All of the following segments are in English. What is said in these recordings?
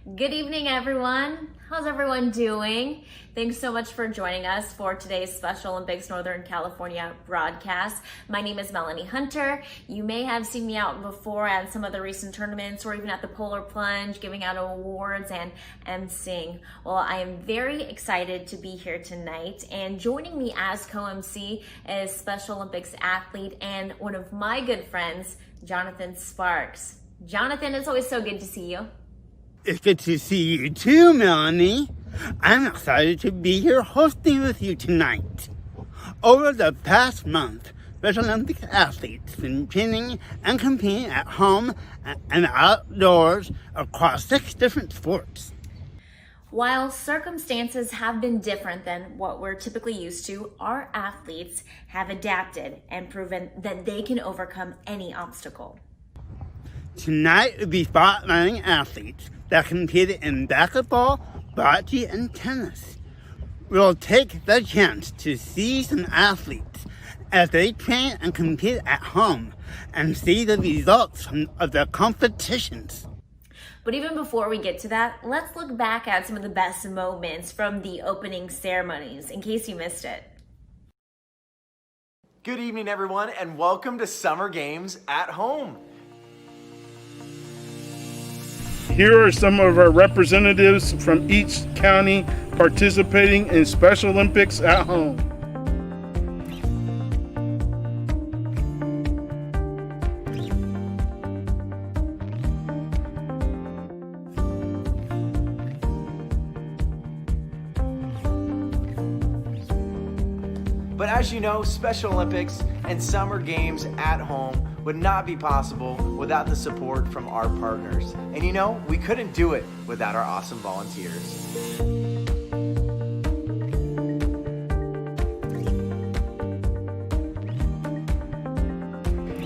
Good evening, everyone. How's everyone doing? Thanks so much for joining us for today's Special Olympics Northern California broadcast. My name is Melanie Hunter. You may have seen me out before at some of the recent tournaments or even at the Polar Plunge, giving out awards and emceeing. Well, I am very excited to be here tonight, and joining me as co-MC is Special Olympics athlete and one of my good friends, Jonathan Sparks. Jonathan, it's always so good to see you. It's good to see you too, Melanie. I'm excited to be here hosting with you tonight. Over the past month, Special Olympic athletes have been training and competing at home and outdoors across 6 different sports. While circumstances have been different than what we're typically used to, our athletes have adapted and proven that they can overcome any obstacle. Tonight we'll be spotlighting athletes that competed in basketball, bocce, and tennis. We'll take the chance to see some athletes as they train and compete at home and see the results of the competitions. But even before we get to that, let's look back at some of the best moments from the opening ceremonies, in case you missed it. Good evening, everyone, and welcome to Summer Games at Home. Here are some of our representatives from each county participating in Special Olympics at home. But as you know, Special Olympics and Summer Games at Home would not be possible without the support from our partners. And you know, we couldn't do it without our awesome volunteers.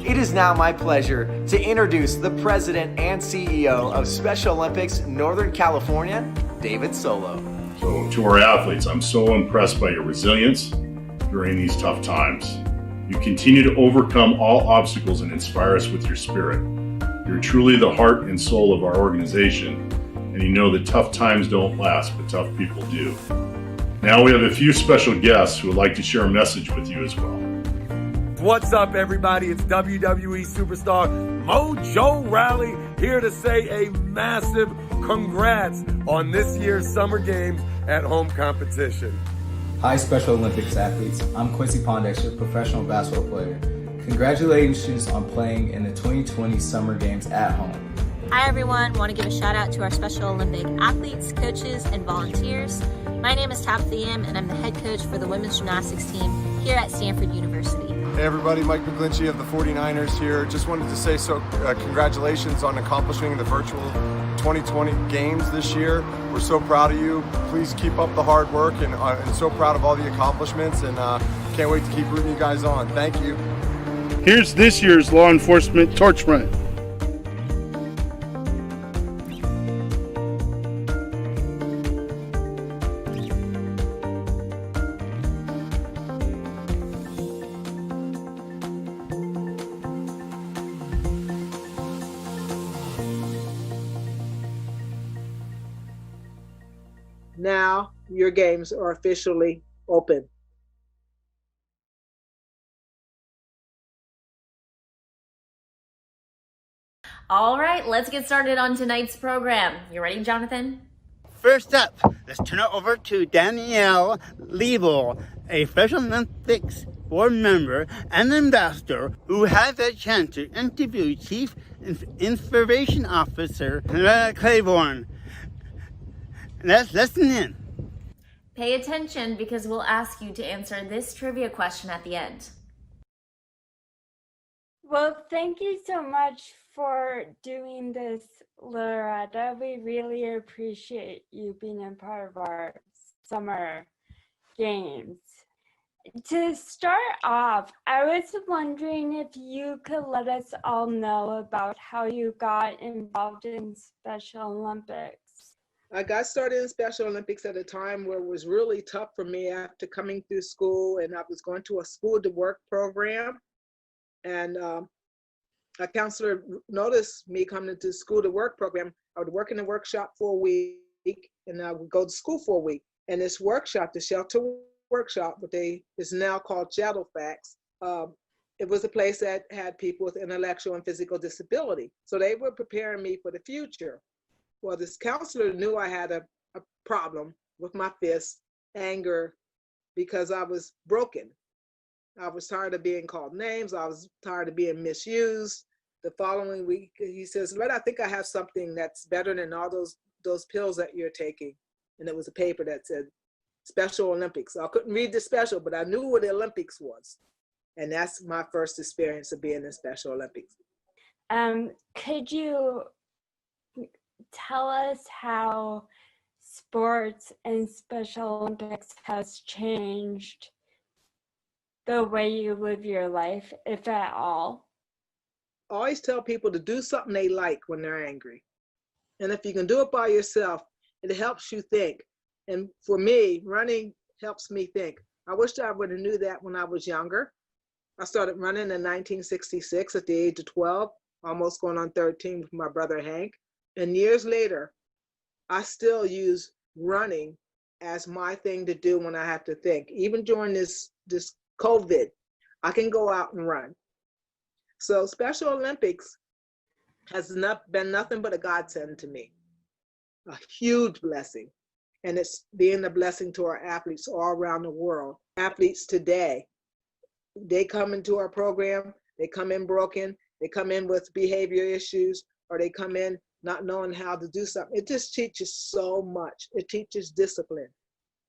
It is now my pleasure to introduce the President and CEO of Special Olympics Northern California, David Solo. So to our athletes, I'm so impressed by your resilience during these tough times. You continue to overcome all obstacles and inspire us with your spirit. You're truly the heart and soul of our organization, and you know that tough times don't last, but tough people do. Now we have a few special guests who would like to share a message with you as well. What's up, everybody? It's WWE superstar Mojo Raleigh here to say a massive congrats on this year's Summer Games at Home competition. Hi, Special Olympics athletes. I'm Quincy Pondexter, professional basketball player. Congratulations on playing in the 2020 Summer Games at home. Hi everyone, want to give a shout out to our Special Olympic athletes, coaches, and volunteers. My name is Tabitha Yim, and I'm the head coach for the women's gymnastics team here at Stanford University. Hey everybody, Mike McGlinchey of the 49ers here. Just wanted to say congratulations on accomplishing the virtual 2020 games this year. We're so proud of you. Please keep up the hard work, and so proud of all the accomplishments, and can't wait to keep rooting you guys on. Thank you. Here's this year's law enforcement torch run. Now your games are officially open. All right, let's get started on tonight's program. You ready, Jonathan? First up, let's turn it over to Danielle Liebel, a Special Olympics board member and ambassador who had the chance to interview Chief Information Officer Loretta Claiborne. Let's listen in. Pay attention because we'll ask you to answer this trivia question at the end. Well, thank you so much for doing this, Loretta. We really appreciate you being a part of our summer games. To start off, I was wondering if you could let us all know about how you got involved in Special Olympics. I got started in Special Olympics at a time where it was really tough for me after coming through school, and I was going to a school to work program. And a counselor noticed me coming into the school to work program. I would work in a workshop for a week, and I would go to school for a week. And this workshop, the shelter workshop, what they is now called Shadowfax, it was a place that had people with intellectual and physical disability. So they were preparing me for the future. Well, this counselor knew I had a problem with my fists, anger, because I was broken. I was tired of being called names. I was tired of being misused. The following week, he says, "Loretta, I think I have something that's better than all those pills that you're taking." And it was a paper that said Special Olympics. I couldn't read the special, but I knew what the Olympics was. And that's my first experience of being in Special Olympics. Could you tell us how sports and Special Olympics has changed the way you live your life, if at all? I always tell people to do something they like when they're angry. And if you can do it by yourself, it helps you think. And for me, running helps me think. I wish I would have knew that when I was younger. I started running in 1966 at the age of 12, almost going on 13 with my brother Hank. And years later, I still use running as my thing to do when I have to think. Even during this COVID, I can go out and run. So Special Olympics has been nothing but a godsend to me, a huge blessing. And it's being a blessing to our athletes all around the world. Athletes today, they come into our program, they come in broken, they come in with behavior issues, or they come in not knowing how to do something. It just teaches so much. It teaches discipline.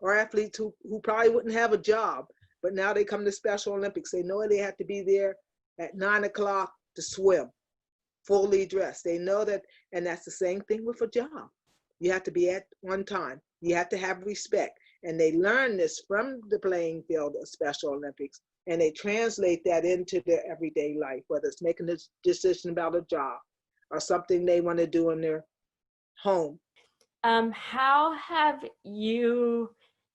Our athletes who probably wouldn't have a job, but now they come to Special Olympics. They know they have to be there at 9 o'clock to swim, fully dressed. They know that, and that's the same thing with a job. You have to be at on time. You have to have respect. And they learn this from the playing field of Special Olympics, and they translate that into their everyday life, whether it's making a decision about a job or something they want to do in their home. How have you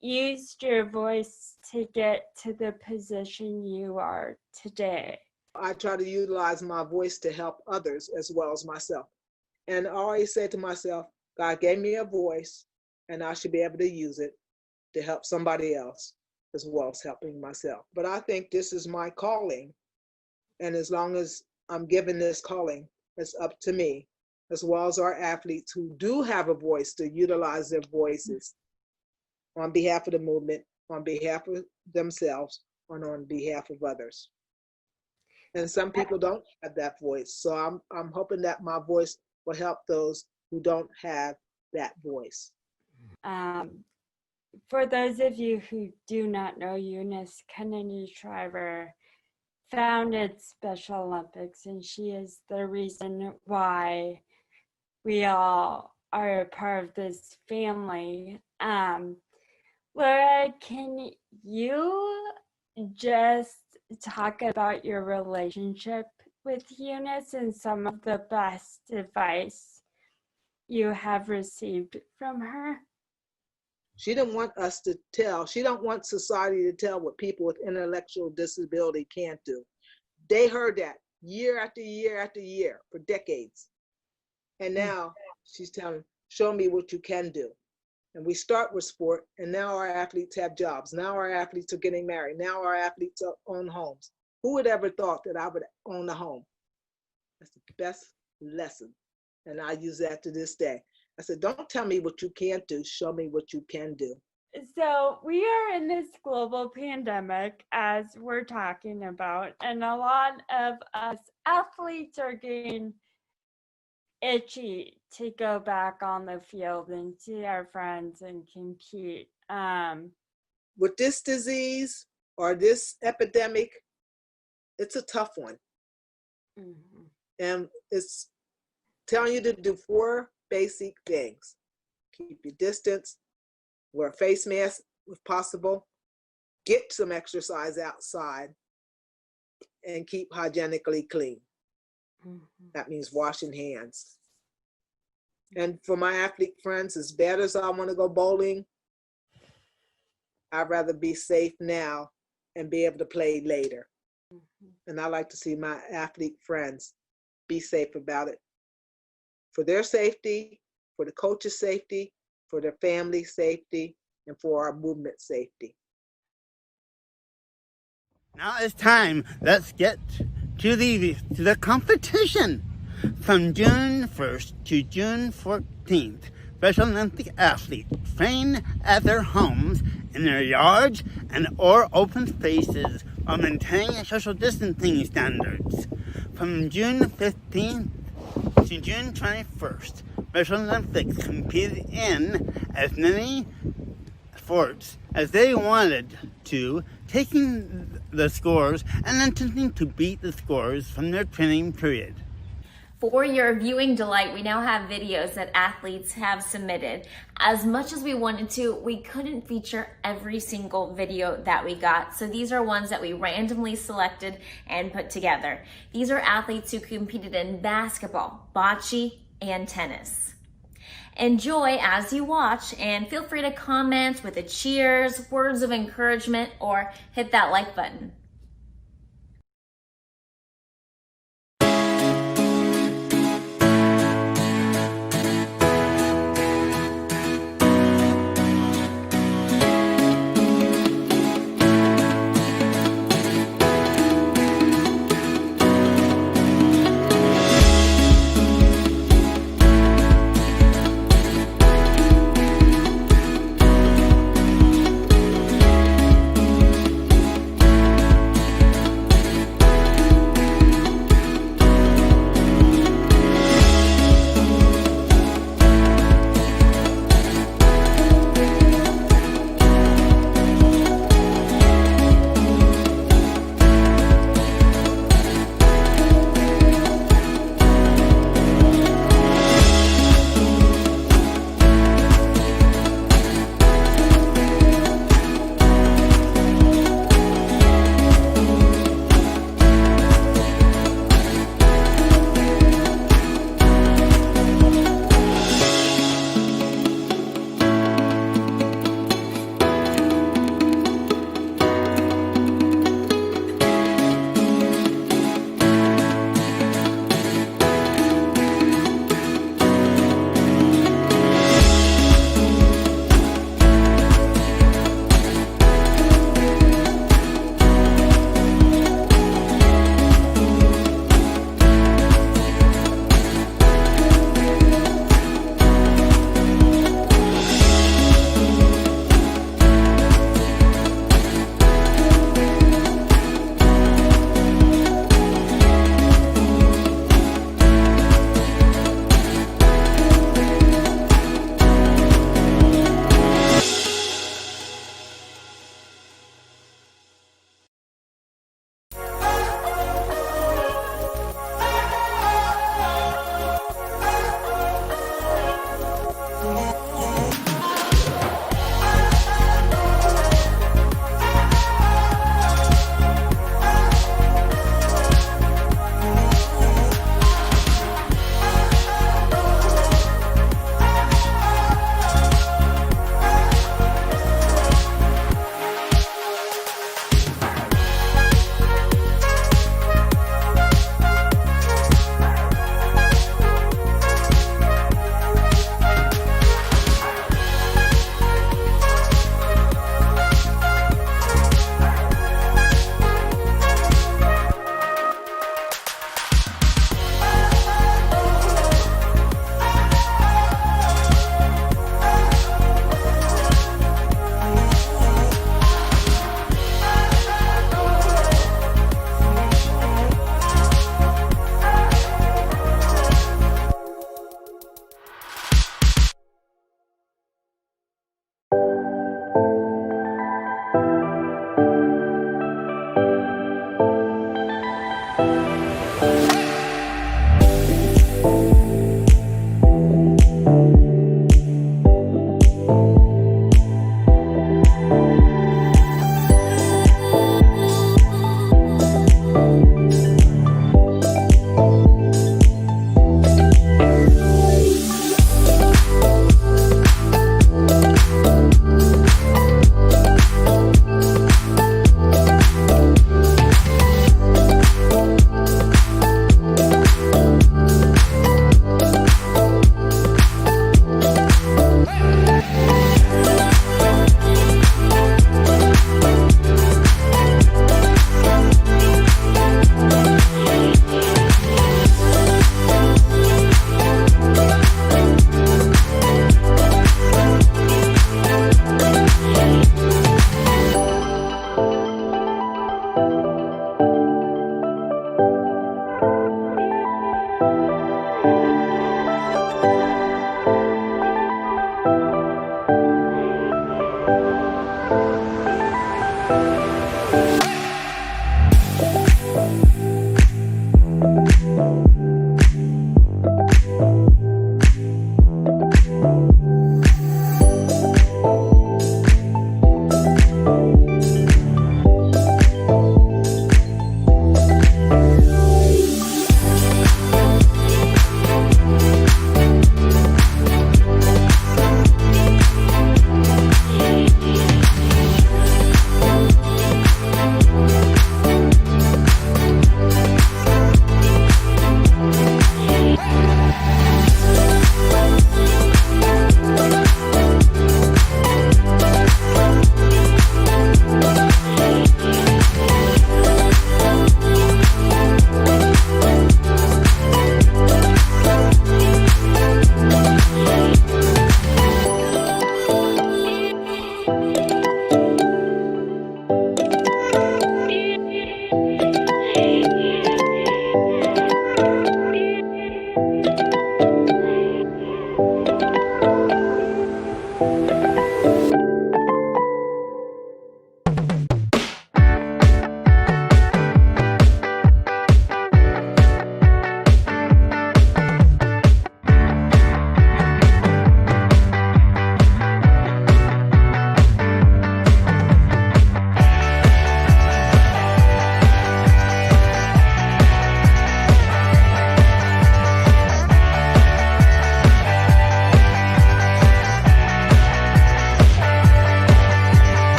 used your voice to get to the position you are today? I try to utilize my voice to help others as well as myself. And I always say to myself, God gave me a voice, and I should be able to use it to help somebody else as well as helping myself. But I think this is my calling. And as long as I'm given this calling, it's up to me, as well as our athletes who do have a voice, to utilize their voices on behalf of the movement, on behalf of themselves, and on behalf of others. And some people don't have that voice. So I'm hoping that my voice will help those who don't have that voice. For those of you who do not know, Eunice Kennedy Shriver founded Special Olympics, and she is the reason why we all are a part of this family. Laura, can you just talk about your relationship with Eunice and some of the best advice you have received from her? She didn't want us to tell. She don't want society to tell what people with intellectual disability can't do. They heard that year after year after year for decades. And now she's telling, show me what you can do. And we start with sport, and now our athletes have jobs. Now our athletes are getting married. Now our athletes own homes. Who would ever thought that I would own a home? That's the best lesson. And I use that to this day. I said, don't tell me what you can't do. Show me what you can do. So we are in this global pandemic, as we're talking about, and a lot of us athletes are getting itchy to go back on the field and see our friends and compete. With this disease or this epidemic, it's a tough one. Mm-hmm. And it's telling you to do 4 basic things. Keep your distance, wear a face mask if possible, get some exercise outside, and keep hygienically clean. Mm-hmm. That means washing hands. And for my athlete friends, as bad as I want to go bowling, I'd rather be safe now and be able to play later. Mm-hmm. And I like to see my athlete friends be safe about it. for their safety, for the coaches' safety, for their family safety, and for our movement safety. Now it's time. Let's get to the competition. From June 1st to June 14th, Special Olympic athletes train at their homes, in their yards, and or open spaces while maintaining social distancing standards. From June 15th to June 21st, Special Olympics competed in as many sports as they wanted to, taking the scores and attempting to beat the scores from their training period. For your viewing delight, we now have videos that athletes have submitted. As much as we wanted to, we couldn't feature every single video that we got. So these are ones that we randomly selected and put together. These are athletes who competed in basketball, bocce, and tennis. Enjoy as you watch, and feel free to comment with a cheers, words of encouragement, or hit that like button.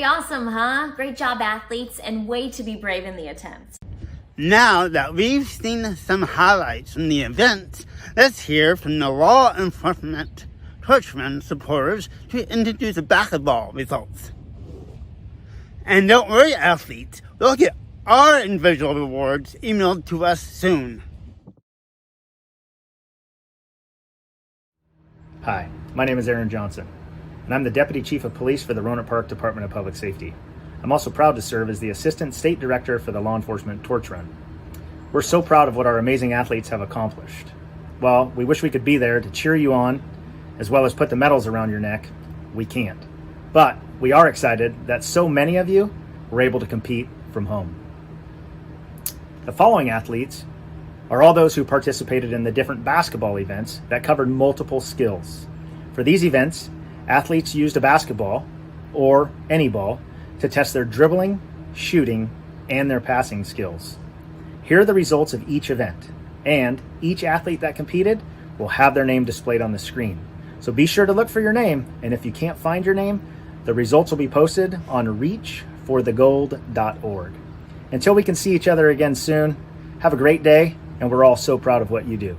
Pretty awesome, huh? Great job, athletes, and way to be brave in the attempt. Now that we've seen some highlights from the event, let's hear from the law enforcement Torchman supporters to introduce the basketball results. And don't worry, athletes, we'll get our individual rewards emailed to us soon. Hi, my name is Aaron Johnson, and I'm the Deputy Chief of Police for the Roanoke Park Department of Public Safety. I'm also proud to serve as the Assistant State Director for the Law Enforcement Torch Run. We're so proud of what our amazing athletes have accomplished. Well, we wish we could be there to cheer you on, as well as put the medals around your neck. We can't. But we are excited that so many of you were able to compete from home. The following athletes are all those who participated in the different basketball events that covered multiple skills. For these events, athletes used a basketball, or any ball, to test their dribbling, shooting, and their passing skills. Here are the results of each event, and each athlete that competed will have their name displayed on the screen. So be sure to look for your name, and if you can't find your name, the results will be posted on reachforthegold.org. Until we can see each other again soon, have a great day, and we're all so proud of what you do.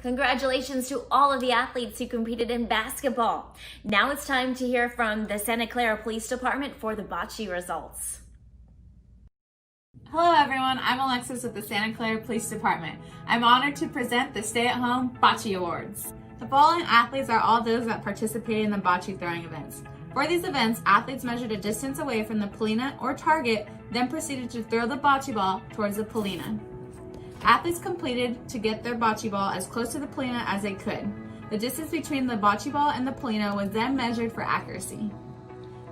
Congratulations to all of the athletes who competed in basketball. Now it's time to hear from the Santa Clara Police Department for the bocce results. Hello everyone, I'm Alexis with the Santa Clara Police Department. I'm honored to present the Stay at Home Bocce Awards. The following athletes are all those that participated in the bocce throwing events. For these events, athletes measured a distance away from the palina or target, then proceeded to throw the bocce ball towards the palina. Athletes completed to get their bocce ball as close to the palina as they could. The distance between the bocce ball and the palina was then measured for accuracy.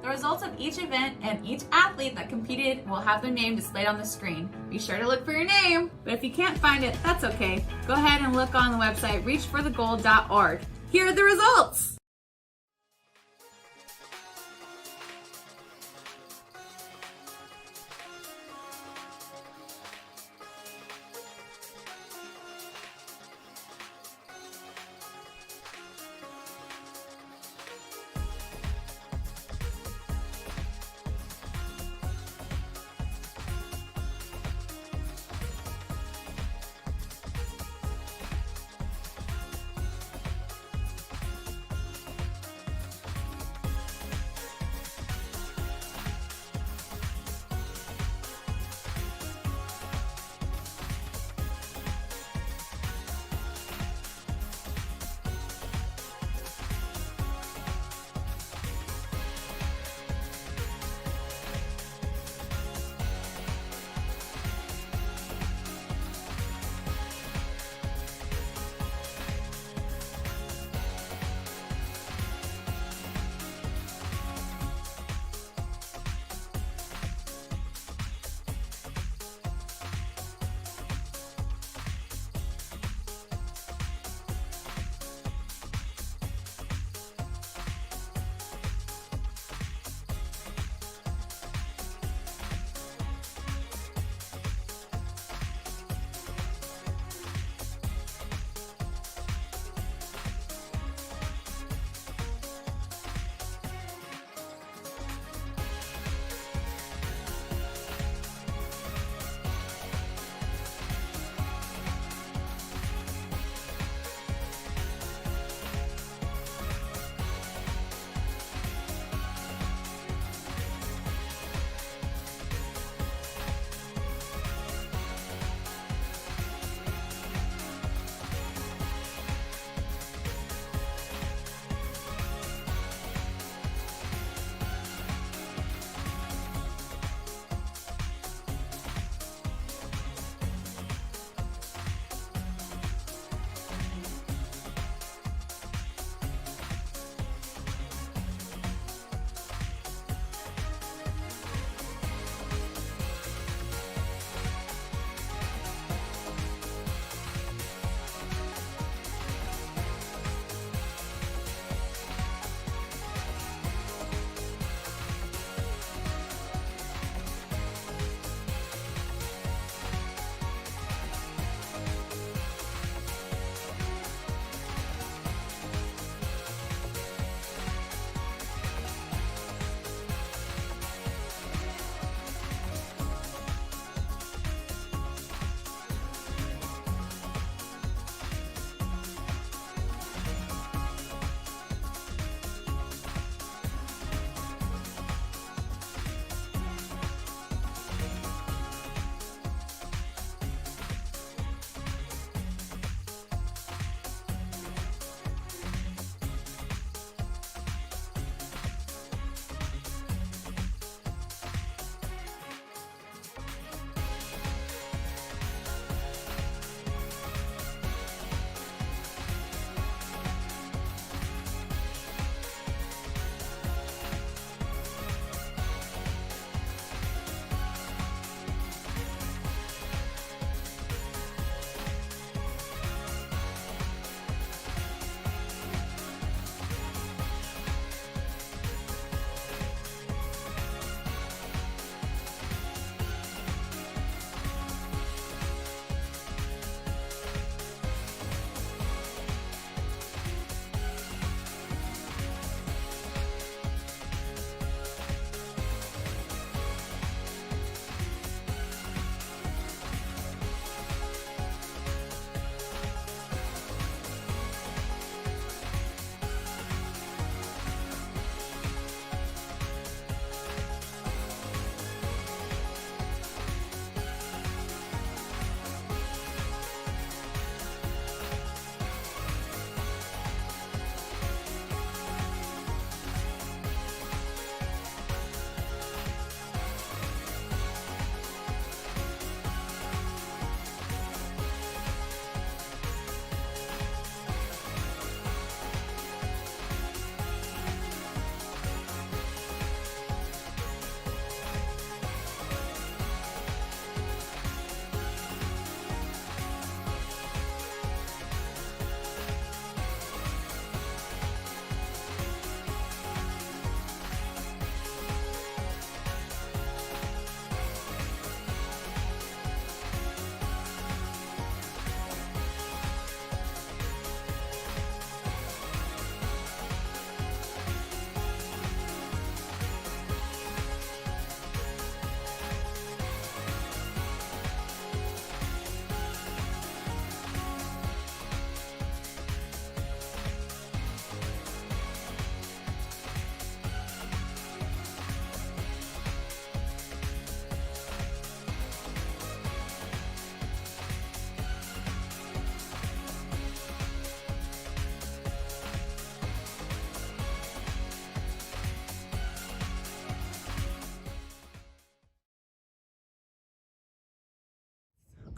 The results of each event and each athlete that competed will have their name displayed on the screen. Be sure to look for your name, but if you can't find it, that's okay. Go ahead and look on the website reachforthegoal.org. Here are the results!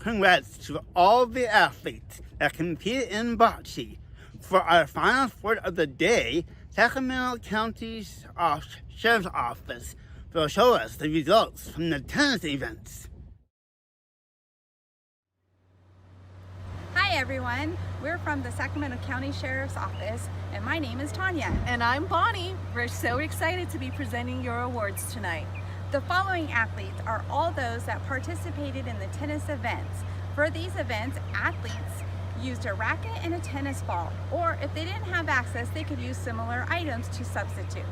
congrats to all the athletes that competed in bocce. For our final sport of the day, Sacramento County's Sheriff's Office will show us the results from the tennis events. Hi everyone, we're from the Sacramento County Sheriff's Office and my name is Tanya. And I'm Bonnie. We're so excited to be presenting your awards tonight. The following athletes are all those that participated in the tennis events. For these events, athletes used a racket and a tennis ball, or if they didn't have access, they could use similar items to substitute.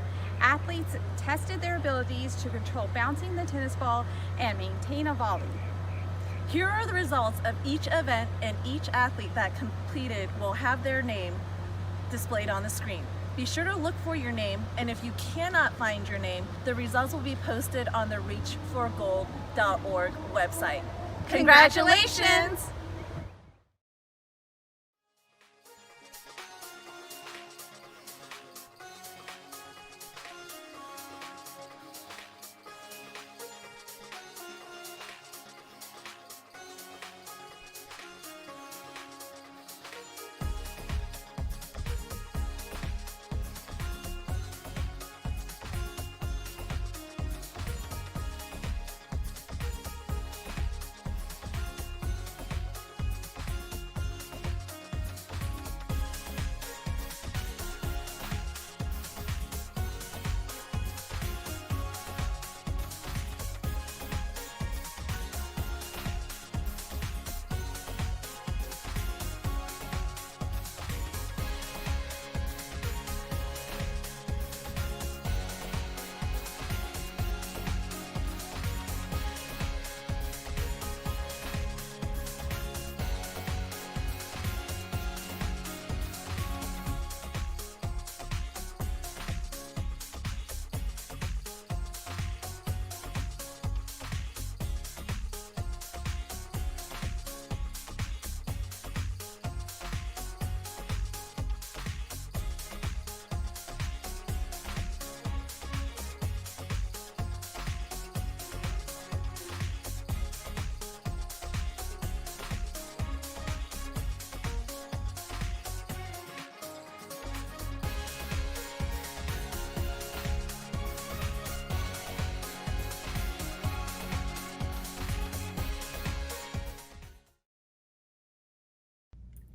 Athletes tested their abilities to control bouncing the tennis ball and maintain a volley. Here are the results of each event, and each athlete that completed will have their name displayed on the screen. Be sure to look for your name, and if you cannot find your name, the results will be posted on the reachforgold.org website. Congratulations!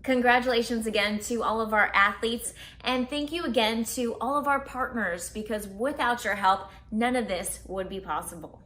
Congratulations again to all of our athletes, and thank you again to all of our partners, because without your help, none of this would be possible.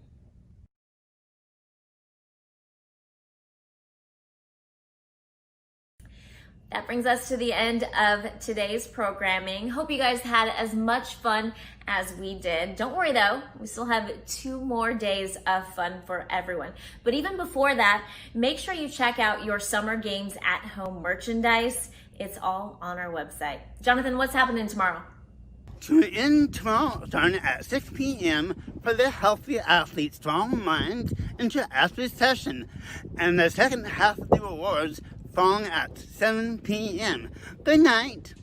That brings us to the end of today's programming. Hope you guys had as much fun as we did. Don't worry though, we still have 2 more days of fun for everyone. But even before that, make sure you check out your Summer Games at Home merchandise. It's all on our website. Jonathan, what's happening tomorrow? Tune in tomorrow starting at 6 p.m. for the Healthy Athlete Strong Mind interactive session, and the second half of the awards following at 7 p.m. Good night.